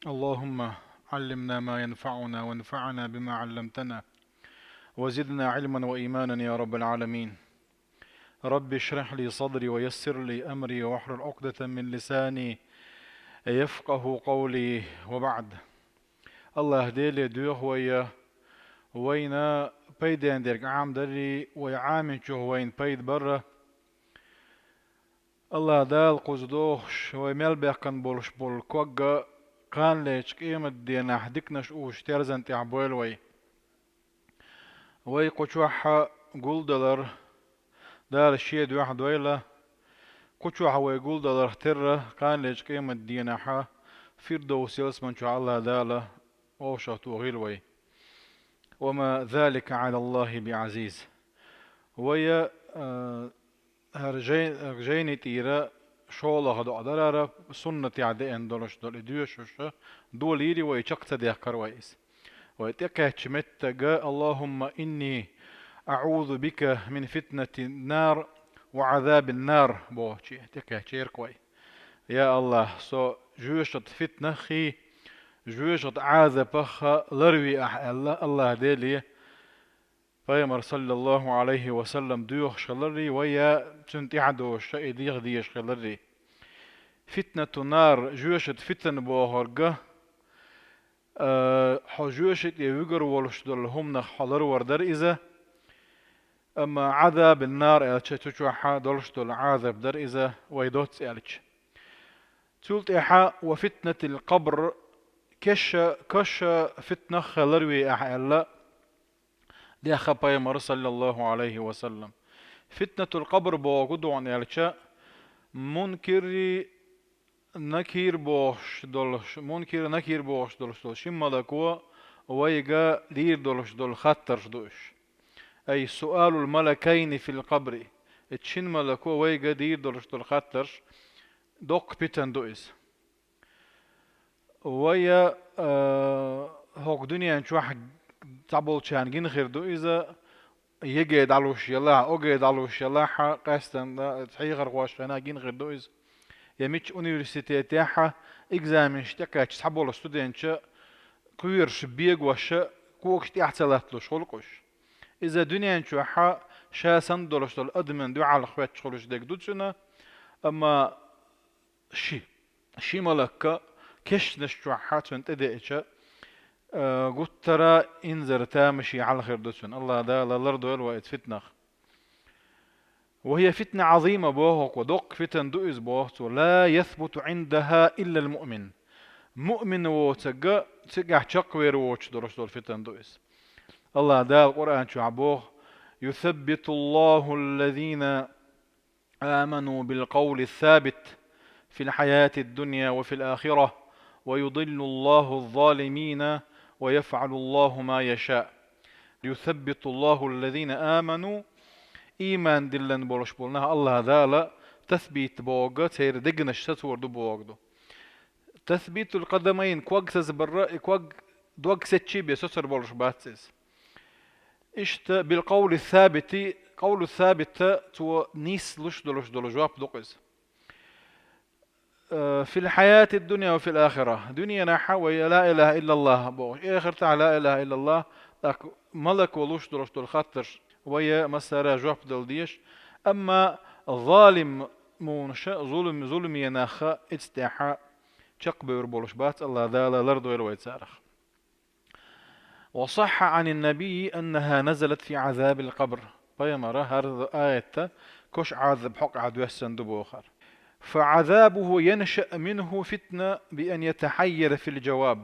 اللهم علمنا ما ينفعنا وانفعنا بما علمتنا وزدنا علما وإيمانا يا رب العالمين. رب اشرح لي صدري ويسر لي أمري واحلل عقدة من لساني يفقه قولي وبعد. الله يهدي لي دوه وينا بيدين ديرك عام دري ويعامن شو وين بيد برا. الله دال قصدوش ويمل بيقن بولش بول كوغا كان ليش قيمة دينا حدكنش اوش تيرزن تعبويل وي قشوحة قول دولار دار الشيء دي واحد ويلا قشوحة ويقول دولار ترى كان ليش قيمة دينا حا فردوس يلسمن شو الله دالة اوشا توغيل وما ذلك على الله بعزيز. ويا هرجيني تيرا شولا غدو عدرارا سنة عدين دولش دول ادوش دول يري ويشق تديح كرويس ويتكهش متى اللهم إني أعوذ بك من فتنة النار وعذاب النار بوشي تكهشير كوي يا الله سو جوشت فتنة خي جوشت عذابخ لروي الله ديلي فيمر صلى الله عليه وسلم دوخ شلري ويا تنت عدو شيء ديش شلري فتنة النار جوشت فتن بوهرقه حجوشت يوجر ولشدل هم نخلر وردر إذا أما عذاب النار إلش تجوحا دلشدل عذاب در إذا ويدوت إلش تقولت إحا وفتنة القبر كش فتنة خلروي إحا إلا دي خبايا مر صلى الله عليه وسلم فتنة القبر بوجودو عن إلش منكر نكير بوش دولش منكر نكير بوش دولش شم ملكوا ويجا دير دولش دول خطر دوش أي سؤال الملكين في القبر تشين ملكوا ويجا دير دولش دول خطر دوك بيتن دويس ويا هوك دنيا نشوح تعبول شان جين خير دويزا يجي دالوش يلا أوجي دالوش يلا قاستن تحيي غرواش أنا جين غير دويز يميتش أونيفرسيتيتاحة إكزامين شتكا تسحبوا لستودنتش كويرش بيج وش كوكش تحتلت له شغلكش إذا دنيا نشوحا شاسن دولش دول أدمن دو على خوات شغلش ديك دوتشنا أما شي ملكا كش نشوحا تنت إدئتش قلت ترى إنزر تامشي على خير دوتشن الله دا للرد والوقت فتنخ وهي فتنة عظيمة بوهق ودق فتن دوئز بوهق لا يثبت عندها إلا المؤمن مؤمن وتجا تشقوير ووش درش دول فتن دوئز الله دا القرآن شعبوه يثبت الله الذين آمنوا بالقول الثابت في الحياة الدنيا وفي الآخرة ويضل الله الظالمين ويفعل الله ما يشاء. يثبت الله الذين آمنوا إيمان دلن بولش بولناها الله دالا تثبيت بوغا تير دقنش تتور دو بوغدو تثبيت القدمين كوغ تزبر كوغ دوغ ستشي بيسوسر بولش باتسيس اشت بالقول الثابت قول الثابت تو نيس لش دولش جواب دوقز في الحياة الدنيا وفي الآخرة دنيا نحوي لا إله إلا الله بوغ آخر لا إله إلا الله ملك ولوش دولش دول خاطر ويا مسارة جواب دل ديش أما ظالم مونشا ظلم يناخا اتستاحا شق بيربولش بات الله ذالا لردو يلويت سارخ. وصح عن النبي أنها نزلت في عذاب القبر بيمرة هذا آية كش عذب حق عدو السندب آخر فعذابه ينشأ منه فتنة بأن يتحير في الجواب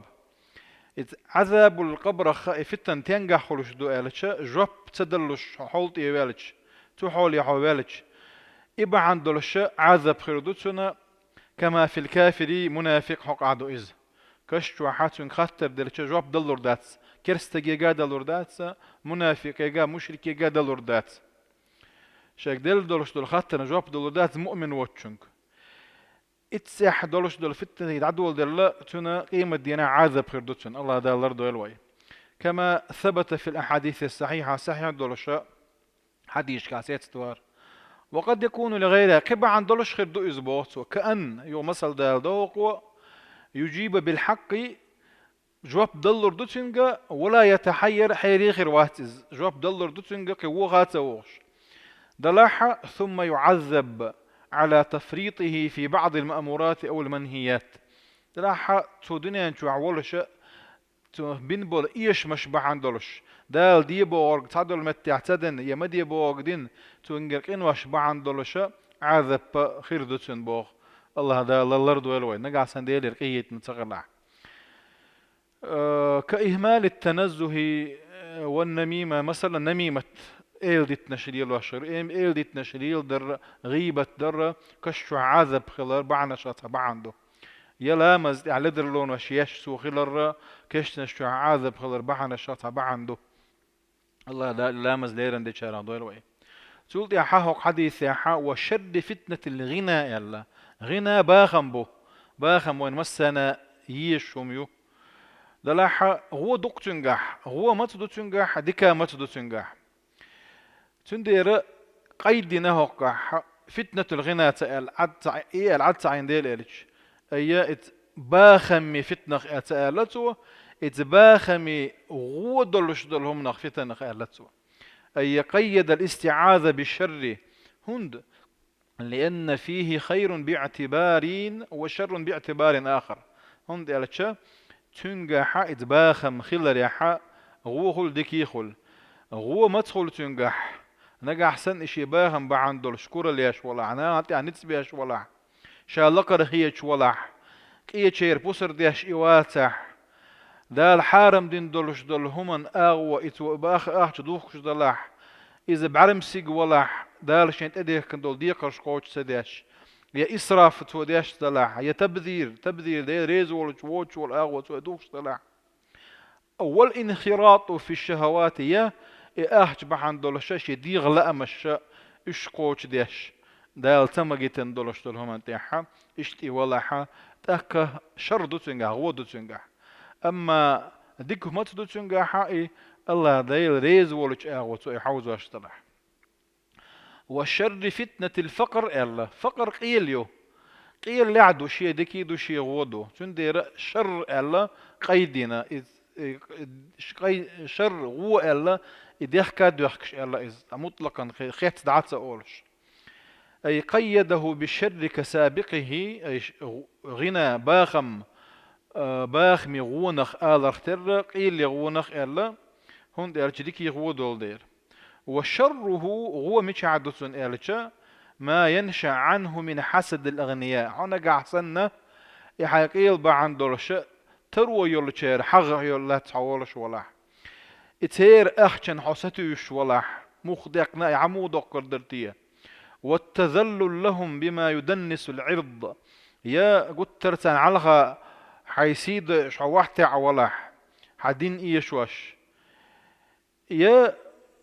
عذاب القبر فتن تنجح خلوش دو آلتش جواب تدلش حولت يوالتش تو حول يحوالتش إبا عندلش عذاب خيردوتنا كما في الكافر منافق حق عدو إز كشت وحات خطر دلش جواب دلور داتس كرست جيجا دلور داتس منافق جيجا مشرك جيجا دلور داتس شاك دلش دل خطر جواب دلور داتس مؤمن واتشنك اتساح دولش دول فتنة يتعدول دل تنا قيمة دينا عذاب خيردوتشن الله دالر دويلوي كما ثبت في الأحاديث الصحيحة صحيح دولش حديث كاسيت ستوار وقد يكون لغيرها قبع عن دولش خيردو إزبوت وكأن يو مثل دال دوق يجيب بالحق جواب دلر دوتشنجا ولا يتحير حيريخر واتز جواب دلر دوتشنجا كو غاتوش دلاحة ثم يعذب على تفريطه في بعض المأمورات أو المنهيات دلاحة تودنيا نشو عولش بنبول إيش مشبع عندلش دال دي بورغ تعدل متعتدن يمدي بورغ دين تونجر إن وشبع عندلش عذب خير دوتشن بورغ الله دا للرد والوي نقع سنديل رقية نتغلع كإهمال التنزه والنميمة مثلا نميمة إيل ديت نشريل وشر إيل ديت نشريل در غيبة در كشو عذب خلال بعنا شاطها بعنده يلا مز على در لون وشيش سو خلال كش نشو عذب خلال بعنا شاطها بعنده الله لا مز ليرن دي شارع دور وي تقول يا حاهق حديث يا حا وشد فتنة الغنى يلا غنى باخم بو باخم وين مسنا يشوم يو دلاحة هو دوق تنجح هو ما تدو تنجح ديكا ما تدو تنجح تندير قيد نهوقح فتنة الغنى العد تعين ديل إلش أي باخمي فتنة أتألتو باخمي هو دلش دلهم نخ فتنة أتألتو أي قيد الاستعاذة بالشر هند لأن فيه خير باعتبار وشر باعتبار آخر هند ألتش تنجح إتباخم خلر يحا غو خل دكيخل غو مدخل تنجح نجح أحسن إشي باخم بعندل شكور ليش ولا أنا يعني نتسبيش ولا شالقر هيش ولا كي شير بوسر ديش إواتح دا الحارم دين دلش دل همن أغوى إتو باخ تدوخش دلاح إذا بعرم سيق ولا دا لشين تديه كندول ديقرش قوش سديش يا إسراف توديش دلاح يا تبذير ده ريز ولا تشوش ولا أغوى تودوخش دلاح أول انخراط في الشهوات يا أحج بحن دولشاش يديغ لا مش إيش قوش ديش دال تمجيتن دولش دولهم انتحا إشتي ولا حا تاك شر دوتنجا هو دوتنجا أما ديك ما تدوتنجا حقي الله دايل ريز ولش أغوى يحوز واشتلح والشر فتنة الفقر الله فقر قيل لعدو شي دكي دو شي غودو تندير شر الله قيدنا شر هو الله إديخ كادو يحكش الله إذ مطلقا خيت دعاتة أولش أي قيده بالشر كسابقه أي غنى باخم باخمي غونخ آلرتر قيل غونخ الله هون ديرجديك يغودول دير وشره هو مش عدسون إلشا ما ينشأ عنه من حسد الأغنياء هنا قاعسنا يحقيل بعندولش تروى يولشير حغ يولا تحولش ولا اتير احشن حوستيش ولا مخدقنا عمود قدرتيه والتذلل لهم بما يدنس العرض يا قترتان علغا حيسيد شوحت ولا حدين ايشوش يا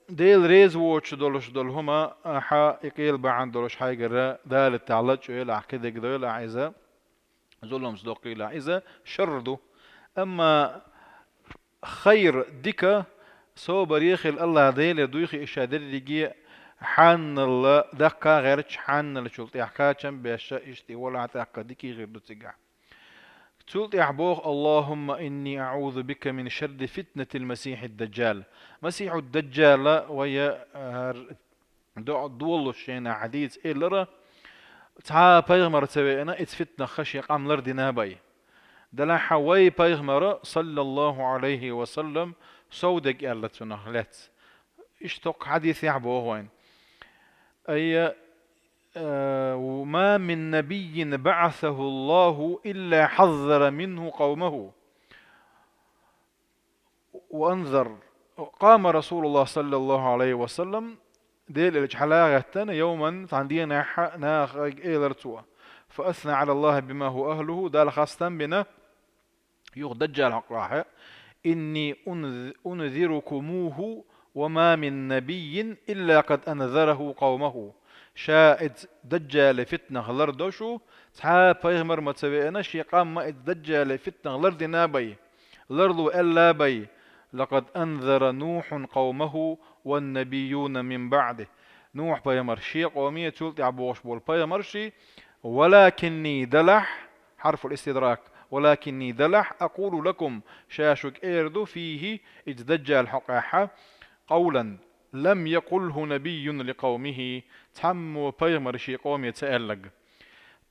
ديل ريز ووتش دولش دولهما حا يقيل بعندولش حاجة دال التعلج ويلا كده كده ويلا عايزة زولهم صدقي لا عايزة شردو أما خير ديكا سو بريخل الله ديل دويخي إشادر ديجي حان الله دكا غيرش حان اللي شلت يحكاتشم بيشا إشتي ولا عتاقا ديكي غير دو تيجا تقول يحبوخ اللهم إني أعوذ بك من شر فتنة المسيح الدجال مسيح الدجال ويا دول الشينا حديث إيه لرا تعا بيغمر تبعنا اتفتنا خشي قام لردنا باي دلا حواي بيغمر صلى الله عليه وسلم سودك ألتنا خلات اشتق حديث يحبوه وين أي وما من نبي بعثه الله إلا حذر منه قومه وأنذر قام رسول الله صلى الله عليه وسلم ديل الحلاغة يوما عندنا ناخ إيلرتوا فأثنى على الله بما هو أهله دال خاصة بنا يغدجال حقراها إني أنذركموه وما من نبي إلا قد أنذره قومه شاهد دجال فتنة غلردوشو تحا بيغمر متبئنا شي قام ما دجال فتنة غلردنا بي لردو ألا بي لقد أنذر نوح قومه والنبيون من بعده نوح بيغمر شي قومية تولت عبوش بول بيغمر شي ولكني دلح حرف الاستدراك ولكني دلح أقول لكم شاشك إيردو فيه دجال حقاحة قولا لم يقله نبي لقومه تم بيغمر شي قوم يتسألق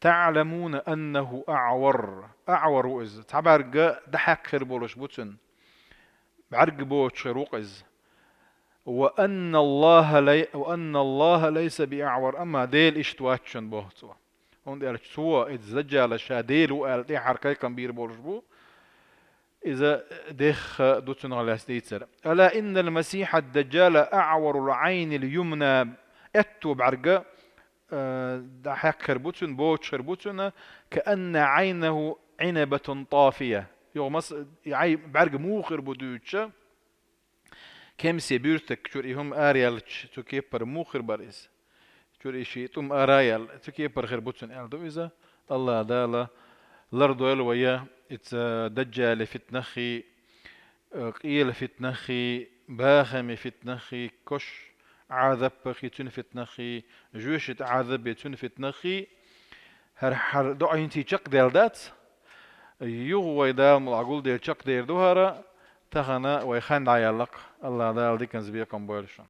تعلمون أنه أعور إز تعبرق دحق خربولش بوتن بعرق بوش خروق إز وأن الله ليس بأعور أما ديل إشتواتشن بوهتوا هون ديال سوا إتزجال شاديل وقال دي حركة كبير بولشبو إذا ديخ دوتن على ستيتسر ألا إن المسيح الدجال أعور العين اليمنى أتو بعرقة دحق خربوتن بوش خربوتن كأن عينه عنبة طافية يومس بعرق مو خربوتوتش كم سيبيرتك شوري هم آريالش تو كيبر مو خرباريس شوري شي توم آرايال تو كيبر خربوتن ألدو إذا الله دالا لردو الويا ات دجال فتنخي قيل فتنخي باخم فتنخي كش عذب بخي تنفتنخي جوشت عذب تنفتنخي هر دو عينتي چق ديال دات يغوي دال ملعقول ديال چق دير دوهارا تخنا ويخان عيالق الله دال دي كنز بيكم بولشون